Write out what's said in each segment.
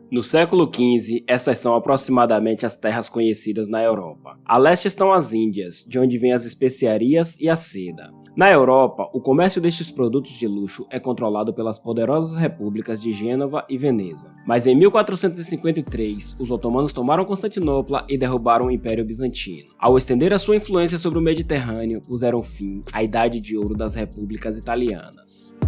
No século XV, essas são aproximadamente as terras conhecidas na Europa. A leste estão as Índias, de onde vêm as especiarias e a seda. Na Europa, o comércio destes produtos de luxo é controlado pelas poderosas repúblicas de Gênova e Veneza. Mas em 1453, os otomanos tomaram Constantinopla e derrubaram o Império Bizantino. Ao estender a sua influência sobre o Mediterrâneo, puseram fim à Idade de Ouro das repúblicas italianas.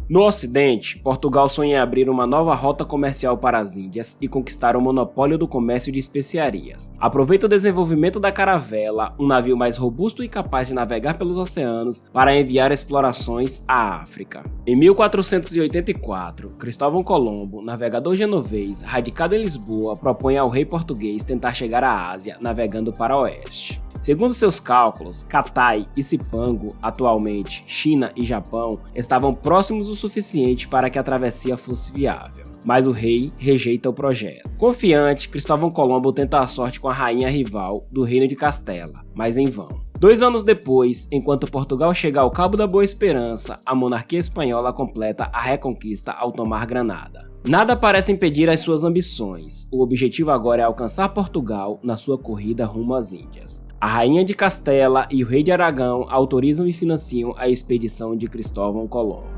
No Ocidente, Portugal sonha em abrir uma nova rota comercial para as Índias e conquistar o monopólio do comércio de especiarias. Aproveita o desenvolvimento da caravela, um navio mais robusto e capaz de navegar pelos oceanos, para enviar explorações à África. Em 1484, Cristóvão Colombo, navegador genovês, radicado em Lisboa, propõe ao rei português tentar chegar à Ásia, navegando para o oeste. Segundo seus cálculos, Catai e Cipango, atualmente China e Japão, estavam próximos o suficiente para que a travessia fosse viável. Mas o rei rejeita o projeto. Confiante, Cristóvão Colombo tenta a sorte com a rainha rival do reino de Castela, mas em vão. 2 anos depois, enquanto Portugal chega ao Cabo da Boa Esperança, a monarquia espanhola completa a reconquista ao tomar Granada. Nada parece impedir as suas ambições. O objetivo agora é alcançar Portugal na sua corrida rumo às Índias. A rainha de Castela e o rei de Aragão autorizam e financiam a expedição de Cristóvão Colombo.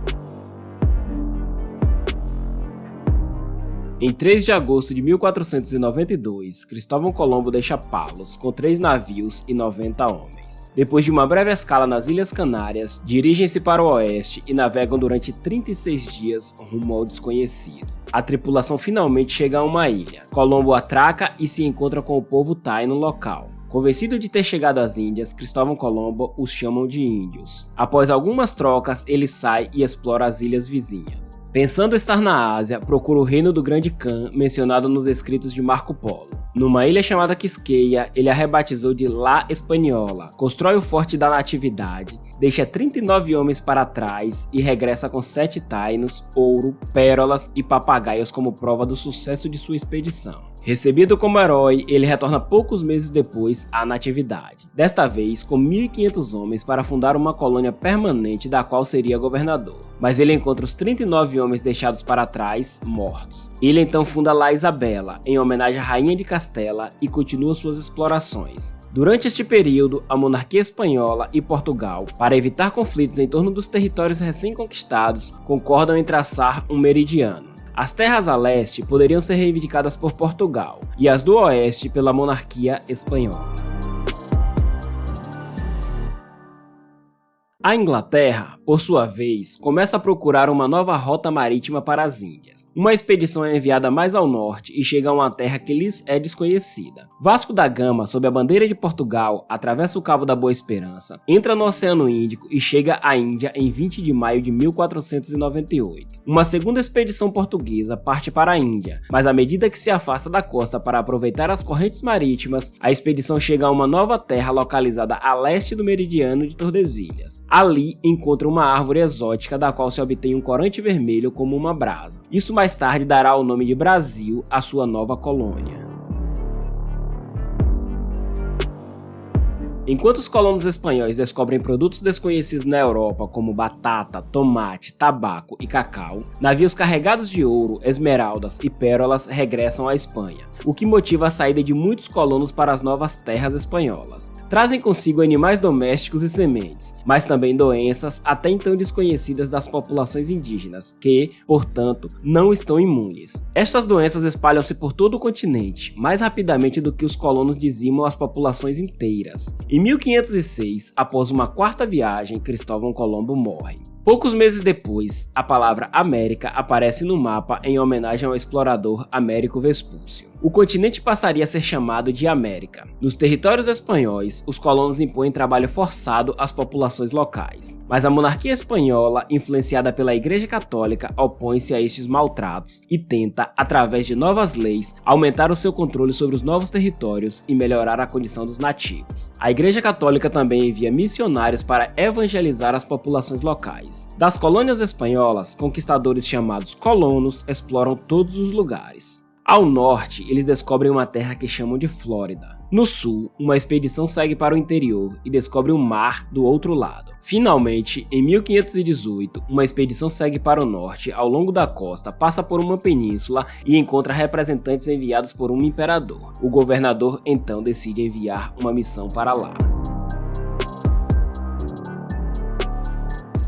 Em 3 de agosto de 1492, Cristóvão Colombo deixa Palos com 3 navios e 90 homens. Depois de uma breve escala nas Ilhas Canárias, dirigem-se para o oeste e navegam durante 36 dias rumo ao desconhecido. A tripulação finalmente chega a uma ilha. Colombo atraca e se encontra com o povo taino local. Convencido de ter chegado às Índias, Cristóvão Colombo os chamam de índios. Após algumas trocas, ele sai e explora as ilhas vizinhas. Pensando estar na Ásia, procura o reino do Grande Khan, mencionado nos escritos de Marco Polo. Numa ilha chamada Quisqueia, ele a rebatizou de La Española, constrói o Forte da Natividade, deixa 39 homens para trás e regressa com 7 tainos, ouro, pérolas e papagaios como prova do sucesso de sua expedição. Recebido como herói, ele retorna poucos meses depois à Natividade, desta vez com 1.500 homens para fundar uma colônia permanente da qual seria governador. Mas ele encontra os 39 homens deixados para trás mortos. Ele então funda La Isabela, em homenagem à rainha de Castela, e continua suas explorações. Durante este período, a monarquia espanhola e Portugal, para evitar conflitos em torno dos territórios recém-conquistados, concordam em traçar um meridiano. As terras a leste poderiam ser reivindicadas por Portugal e as do oeste pela monarquia espanhola. A Inglaterra, por sua vez, começa a procurar uma nova rota marítima para as Índias. Uma expedição é enviada mais ao norte e chega a uma terra que lhes é desconhecida. Vasco da Gama, sob a bandeira de Portugal, atravessa o Cabo da Boa Esperança, entra no Oceano Índico e chega à Índia em 20 de maio de 1498. Uma segunda expedição portuguesa parte para a Índia, mas à medida que se afasta da costa para aproveitar as correntes marítimas, a expedição chega a uma nova terra localizada a leste do meridiano de Tordesilhas. Ali encontra uma árvore exótica da qual se obtém um corante vermelho como uma brasa. Isso mais tarde dará o nome de Brasil à sua nova colônia. Enquanto os colonos espanhóis descobrem produtos desconhecidos na Europa como batata, tomate, tabaco e cacau, navios carregados de ouro, esmeraldas e pérolas regressam à Espanha, o que motiva a saída de muitos colonos para as novas terras espanholas. Trazem consigo animais domésticos e sementes, mas também doenças até então desconhecidas das populações indígenas, que, portanto, não estão imunes. Estas doenças espalham-se por todo o continente, mais rapidamente do que os colonos dizimam as populações inteiras. Em 1506, após uma 4ª viagem, Cristóvão Colombo morre. Poucos meses depois, a palavra América aparece no mapa em homenagem ao explorador Américo Vespúcio. O continente passaria a ser chamado de América. Nos territórios espanhóis, os colonos impõem trabalho forçado às populações locais, mas a monarquia espanhola, influenciada pela Igreja Católica, opõe-se a estes maltratos e tenta, através de novas leis, aumentar o seu controle sobre os novos territórios e melhorar a condição dos nativos. A Igreja Católica também envia missionários para evangelizar as populações locais. Das colônias espanholas, conquistadores chamados colonos exploram todos os lugares. Ao norte, eles descobrem uma terra que chamam de Flórida. No sul, uma expedição segue para o interior e descobre um mar do outro lado. Finalmente, em 1518, uma expedição segue para o norte ao longo da costa, passa por uma península e encontra representantes enviados por um imperador. O governador então decide enviar uma missão para lá.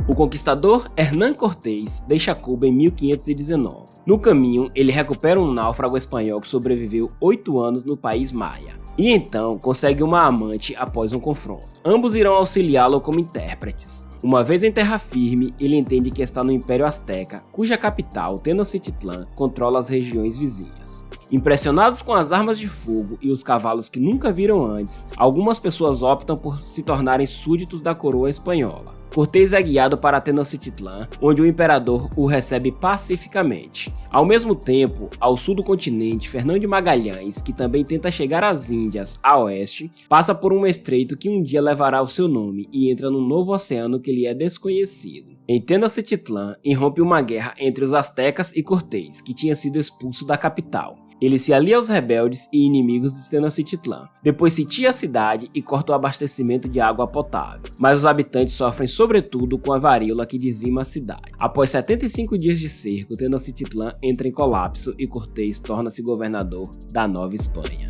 O conquistador Hernán Cortés deixa Cuba em 1519. No caminho, ele recupera um náufrago espanhol que sobreviveu 8 anos no país maia. E então consegue uma amante após um confronto. Ambos irão auxiliá-lo como intérpretes. Uma vez em terra firme, ele entende que está no Império Azteca, cuja capital, Tenochtitlan, controla as regiões vizinhas. Impressionados com as armas de fogo e os cavalos que nunca viram antes, algumas pessoas optam por se tornarem súditos da coroa espanhola. Cortés é guiado para Tenochtitlan, onde o imperador o recebe pacificamente. Ao mesmo tempo, ao sul do continente, Fernão de Magalhães, que também tenta chegar às Índias a oeste, passa por um estreito que um dia levará o seu nome e entra num novo oceano que lhe é desconhecido. Em Tenochtitlan, irrompe uma guerra entre os astecas e Cortés, que tinha sido expulso da capital. Ele se alia aos rebeldes e inimigos de Tenochtitlan. Depois sitia a cidade e corta o abastecimento de água potável. Mas os habitantes sofrem sobretudo com a varíola que dizima a cidade. Após 75 dias de cerco, Tenochtitlan entra em colapso e Cortés torna-se governador da Nova Espanha.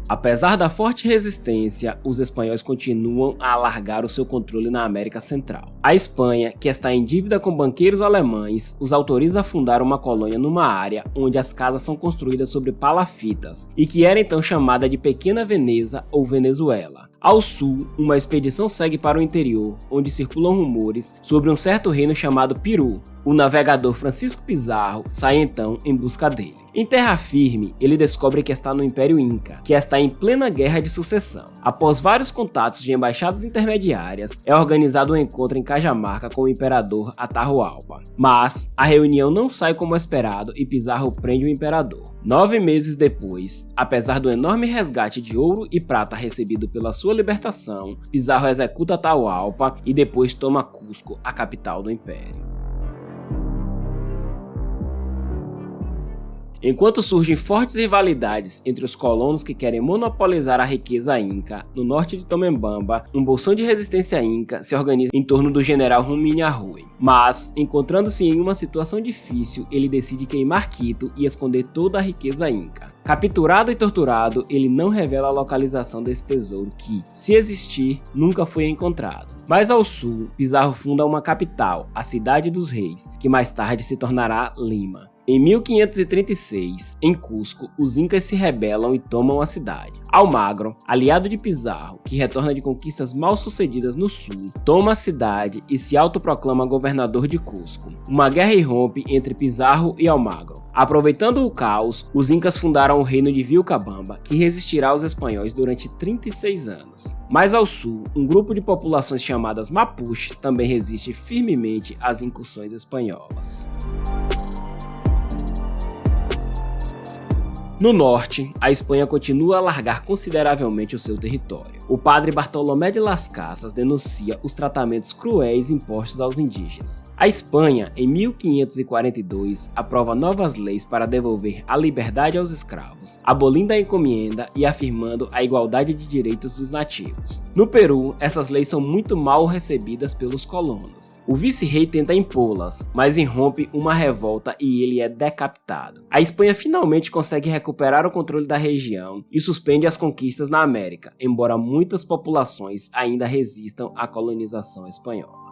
Apesar da forte resistência, os espanhóis continuam a alargar o seu controle na América Central. A Espanha, que está em dívida com banqueiros alemães, os autoriza a fundar uma colônia numa área onde as casas são construídas sobre palafitas e que era então chamada de Pequena Veneza ou Venezuela. Ao sul, uma expedição segue para o interior, onde circulam rumores sobre um certo reino chamado Peru. O navegador Francisco Pizarro sai então em busca dele. Em terra firme, ele descobre que está no Império Inca, que está em plena guerra de sucessão. Após vários contatos de embaixadas intermediárias, é organizado um encontro em Cajamarca com o imperador Atahualpa. Mas a reunião não sai como esperado e Pizarro prende o imperador. 9 meses depois, apesar do enorme resgate de ouro e prata recebido pela sua libertação, Pizarro executa Atahualpa e depois toma Cusco, a capital do império. Enquanto surgem fortes rivalidades entre os colonos que querem monopolizar a riqueza inca, no norte de Tomembamba, um bolsão de resistência inca se organiza em torno do general Rumini Arrui. Mas, encontrando-se em uma situação difícil, ele decide queimar Quito e esconder toda a riqueza inca. Capturado e torturado, ele não revela a localização desse tesouro que, se existir, nunca foi encontrado. Mais ao sul, Pizarro funda uma capital, a Cidade dos Reis, que mais tarde se tornará Lima. Em 1536, em Cusco, os incas se rebelam e tomam a cidade. Almagro, aliado de Pizarro, que retorna de conquistas mal sucedidas no sul, toma a cidade e se autoproclama governador de Cusco. Uma guerra irrompe entre Pizarro e Almagro. Aproveitando o caos, os incas fundaram o reino de Vilcabamba, que resistirá aos espanhóis durante 36 anos. Mais ao sul, um grupo de populações chamadas Mapuches também resiste firmemente às incursões espanholas. No norte, a Espanha continua a alargar consideravelmente o seu território. O padre Bartolomé de Las Casas denuncia os tratamentos cruéis impostos aos indígenas. A Espanha, em 1542, aprova novas leis para devolver a liberdade aos escravos, abolindo a encomienda e afirmando a igualdade de direitos dos nativos. No Peru, essas leis são muito mal recebidas pelos colonos. O vice-rei tenta impô-las, mas irrompe uma revolta e ele é decapitado. A Espanha finalmente consegue recuperar o controle da região e suspende as conquistas na América, embora muitas populações ainda resistam à colonização espanhola.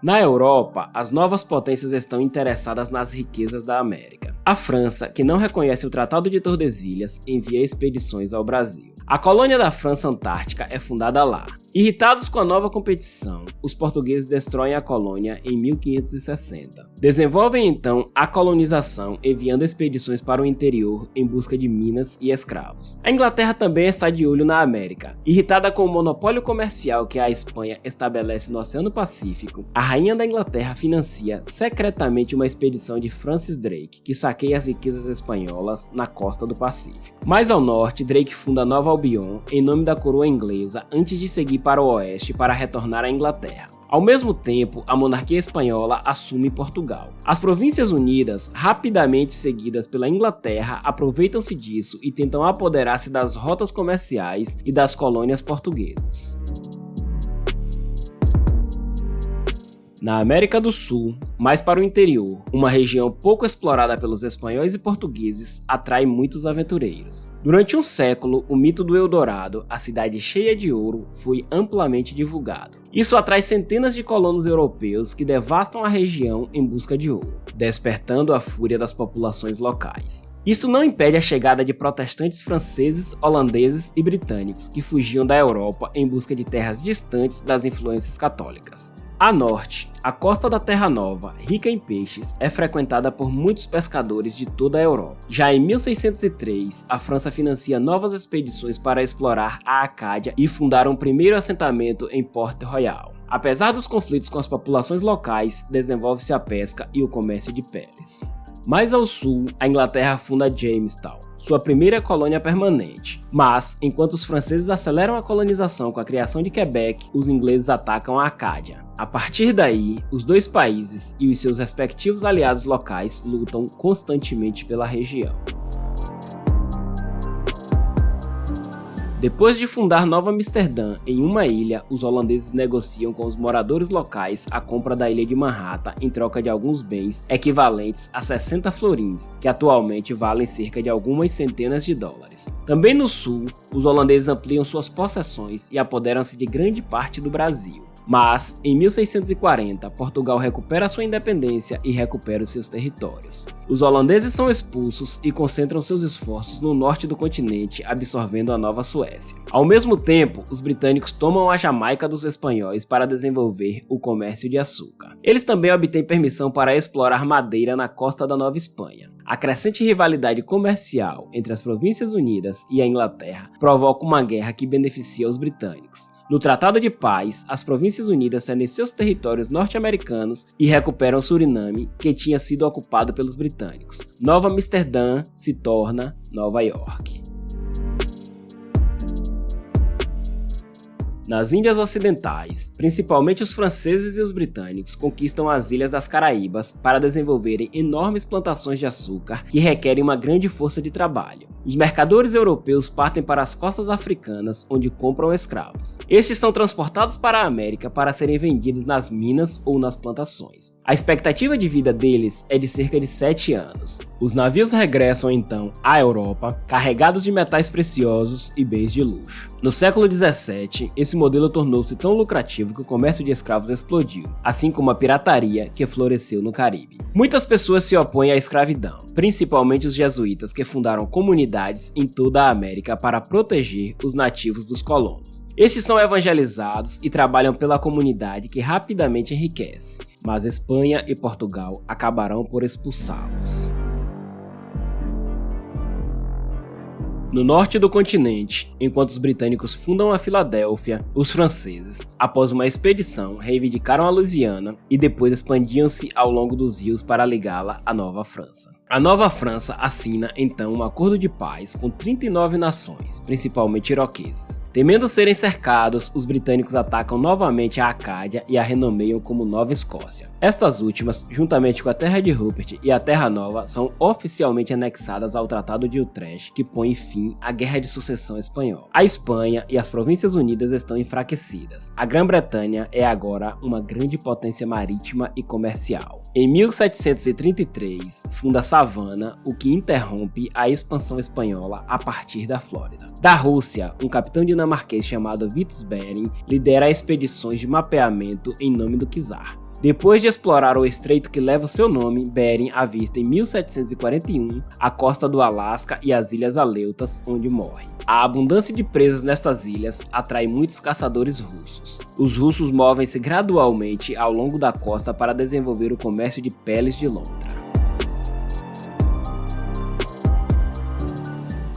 Na Europa, as novas potências estão interessadas nas riquezas da América. A França, que não reconhece o Tratado de Tordesilhas, envia expedições ao Brasil. A colônia da França Antártica é fundada lá. Irritados com a nova competição, os portugueses destroem a colônia em 1560. Desenvolvem então a colonização, enviando expedições para o interior em busca de minas e escravos. A Inglaterra também está de olho na América. Irritada com o monopólio comercial que a Espanha estabelece no Oceano Pacífico, a rainha da Inglaterra financia secretamente uma expedição de Francis Drake, que saqueia as riquezas espanholas na costa do Pacífico. Mais ao norte, Drake funda Nova Albion em nome da coroa inglesa antes de seguir para o oeste para retornar à Inglaterra. Ao mesmo tempo, a monarquia espanhola assume Portugal. As Províncias Unidas, rapidamente seguidas pela Inglaterra, aproveitam-se disso e tentam apoderar-se das rotas comerciais e das colônias portuguesas. Na América do Sul, mais para o interior, uma região pouco explorada pelos espanhóis e portugueses atrai muitos aventureiros. Durante um século, o mito do Eldorado, a cidade cheia de ouro, foi amplamente divulgado. Isso atrai centenas de colonos europeus que devastam a região em busca de ouro, despertando a fúria das populações locais. Isso não impede a chegada de protestantes franceses, holandeses e britânicos que fugiam da Europa em busca de terras distantes das influências católicas. A norte, a costa da Terra Nova, rica em peixes, é frequentada por muitos pescadores de toda a Europa. Já em 1603, a França financia novas expedições para explorar a Acádia e fundar um primeiro assentamento em Port-Royal. Apesar dos conflitos com as populações locais, desenvolve-se a pesca e o comércio de peles. Mais ao sul, a Inglaterra funda Jamestown, sua primeira colônia permanente. Mas, enquanto os franceses aceleram a colonização com a criação de Quebec, os ingleses atacam a Acádia. A partir daí, os dois países e os seus respectivos aliados locais lutam constantemente pela região. Depois de fundar Nova Amsterdã em uma ilha, os holandeses negociam com os moradores locais a compra da ilha de Manhattan em troca de alguns bens equivalentes a 60 florins, que atualmente valem cerca de algumas centenas de dólares. Também no sul, os holandeses ampliam suas possessões e apoderam-se de grande parte do Brasil. Mas, em 1640, Portugal recupera sua independência e recupera os seus territórios. Os holandeses são expulsos e concentram seus esforços no norte do continente, absorvendo a Nova Suécia. Ao mesmo tempo, os britânicos tomam a Jamaica dos espanhóis para desenvolver o comércio de açúcar. Eles também obtêm permissão para explorar madeira na costa da Nova Espanha. A crescente rivalidade comercial entre as Províncias Unidas e a Inglaterra provoca uma guerra que beneficia os britânicos. No Tratado de Paz, as Províncias Unidas cedem seus territórios norte-americanos e recuperam Suriname, que tinha sido ocupado pelos britânicos. Nova Amsterdã se torna Nova York. Nas Índias Ocidentais, principalmente os franceses e os britânicos conquistam as Ilhas das Caraíbas para desenvolverem enormes plantações de açúcar que requerem uma grande força de trabalho. Os mercadores europeus partem para as costas africanas, onde compram escravos. Estes são transportados para a América para serem vendidos nas minas ou nas plantações. A expectativa de vida deles é de cerca de 7 anos. Os navios regressam então à Europa, carregados de metais preciosos e bens de luxo. No século XVII, esse modelo tornou-se tão lucrativo que o comércio de escravos explodiu, assim como a pirataria que floresceu no Caribe. Muitas pessoas se opõem à escravidão, principalmente os jesuítas que fundaram comunidades em toda a América para proteger os nativos dos colonos. Estes são evangelizados e trabalham pela comunidade que rapidamente enriquece, mas Espanha e Portugal acabarão por expulsá-los. No norte do continente, enquanto os britânicos fundam a Filadélfia, os franceses, após uma expedição, reivindicaram a Louisiana e depois expandiam-se ao longo dos rios para ligá-la à Nova França. A Nova França assina então um acordo de paz com 39 nações, principalmente iroqueses. Temendo serem cercados, os britânicos atacam novamente a Acádia e a renomeiam como Nova Escócia. Estas últimas, juntamente com a Terra de Rupert e a Terra Nova, são oficialmente anexadas ao Tratado de Utrecht, que põe fim à Guerra de Sucessão Espanhola. A Espanha e as Províncias Unidas estão enfraquecidas. A Grã-Bretanha é agora uma grande potência marítima e comercial. Em 1733, funda Savannah, o que interrompe a expansão espanhola a partir da Flórida. Da Rússia, um capitão dinamarquês chamado Vitus Bering lidera expedições de mapeamento em nome do czar. Depois de explorar o estreito que leva o seu nome, Bering avista em 1741 a costa do Alasca e as Ilhas Aleutas, onde morre. A abundância de presas nestas ilhas atrai muitos caçadores russos. Os russos movem-se gradualmente ao longo da costa para desenvolver o comércio de peles de lontra.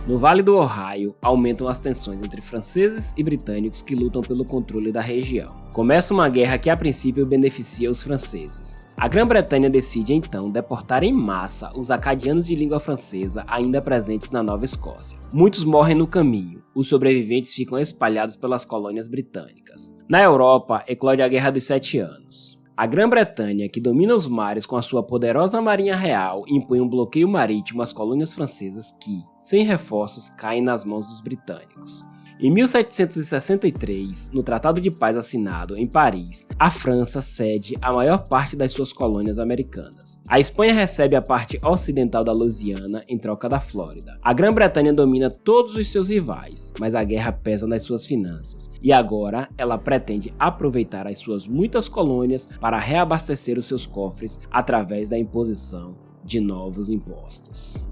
No Vale do Ohio, aumentam as tensões entre franceses e britânicos que lutam pelo controle da região. Começa uma guerra que a princípio beneficia os franceses. A Grã-Bretanha decide então deportar em massa os acadianos de língua francesa ainda presentes na Nova Escócia. Muitos morrem no caminho, os sobreviventes ficam espalhados pelas colônias britânicas. Na Europa, eclode a Guerra dos 7 Anos. A Grã-Bretanha, que domina os mares com a sua poderosa marinha real, impõe um bloqueio marítimo às colônias francesas que, sem reforços, caem nas mãos dos britânicos. Em 1763, no Tratado de Paz assinado em Paris, a França cede a maior parte das suas colônias americanas. A Espanha recebe a parte ocidental da Louisiana em troca da Flórida. A Grã-Bretanha domina todos os seus rivais, mas a guerra pesa nas suas finanças, e agora ela pretende aproveitar as suas muitas colônias para reabastecer os seus cofres através da imposição de novos impostos.